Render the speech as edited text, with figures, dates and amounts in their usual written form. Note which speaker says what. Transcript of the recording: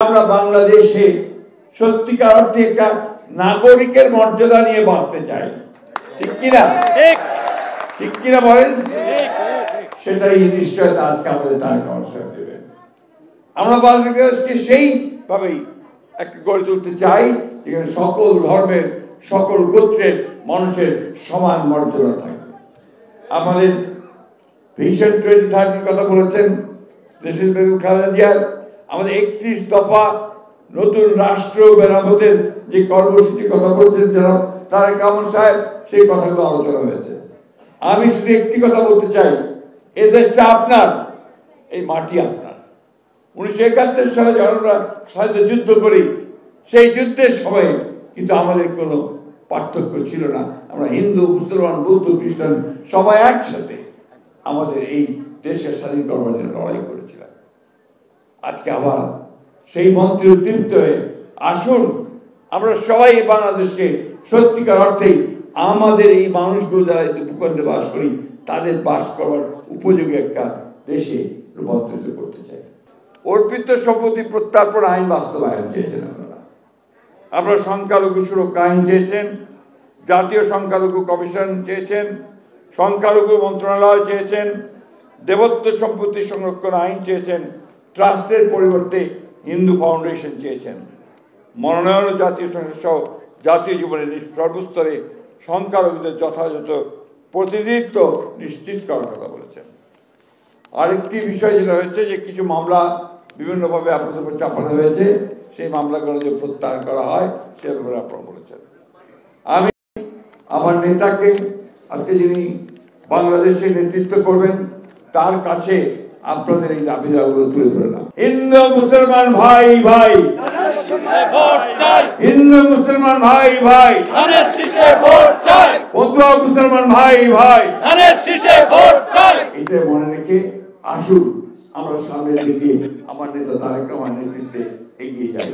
Speaker 1: আমরা বাংলাদেশে সত্যিকার অর্থে একটা নাগরিকের মর্যাদা নিয়ে বাঁচতে চাই, ঠিক কিনা? ঠিক কিনা বলেন? সেটাই নিশ্চয়তা আজকে আমাদের তারেক রহমান সাহেব দেবেন। আমরা বাংলাদেশকে সেইভাবেই একটা গড়ে তুলতে চাই যেখানে সকল ধর্মের সকল গোত্রের মানুষের সমান মর্যাদা থাকবে। আমাদের ভিশন 2030 কথা বলেছেন দেশের বেগম খালেদা জিয়ার, আমাদের 31 দফা নতুন রাষ্ট্র মেরামতের যে কর্মসূচির কথা বলছেন জনাব তারেক রহমান সাহেব, সেই কথাগুলো আলোচনা হয়েছে। আমি শুধু একটি কথা বলতে চাই, এ দেশটা আপনার, এই মাটি আপনার। 1971 সালে যখন আমরা স্বাধীনতা যুদ্ধ করি, সেই যুদ্ধের সময় কিন্তু আমাদের কোনো পার্থক্য ছিল না। আমরা হিন্দু, মুসলমান, বৌদ্ধ, খ্রিস্টান সবাই একসাথে আমাদের এই দেশের স্বাধীন করবার জন্য লড়াই করেছিলাম। আজকে আবার সেই মন্ত্রে উদ্দীপ্ত হয়ে আসুন আমরা সবাই বাংলাদেশকে সত্যিকার অর্থেই আমাদের এই মানুষগুলো যারা ভূখণ্ডে বাস করি তাদের বাস করবার উপযোগী একটা দেশে রূপান্তরিত করতে চাই। অর্পিত সম্পত্তি প্রত্যার্পণ আইন বাস্তবায়ন চেয়েছেন আপনারা সংখ্যালঘু সুরক্ষা আইন চেয়েছেন, জাতীয় সংখ্যালঘু কমিশন চেয়েছেন, সংখ্যালঘু মন্ত্রণালয় চেয়েছেন, দেবত্ব সম্পত্তি সংরক্ষণ আইন চেয়েছেন, ট্রাস্টের পরিবর্তে হিন্দু ফাউন্ডেশন চেয়েছেন, মনোনয়ন জাতীয় সংসদ সহ জাতীয় জীবনের সর্বস্তরে সংখ্যালঘুদের যথাযথ প্রতিনিধিত্ব নিশ্চিত করার কথা বলেছেন। আরেকটি বিষয় যেটা হয়েছে যে কিছু মামলা বিভিন্নভাবে আপনাদের উপর চাপানো হয়েছে, সেই মামলাগুলো যে প্রত্যাহার করা হয় সে ব্যাপারে আপনারা বলেছেন। আমি আমার নেতাকে আজকে যিনি বাংলাদেশের নেতৃত্ব করবেন তার কাছে আপনাদের এই দাবি দাওয়াগুলো তুলে ধরলাম। হিন্দু মুসলমান ভাই ভাই, হিন্দু মুসলমান ভাই ভাই, বন্ধুয়া মুসলমান ভাই ভাই, এটা মনে রেখে আসুন আমরা সামনের দিকে আমার নেতা তারেক রহমানের নেতৃত্বে এগিয়ে যাই।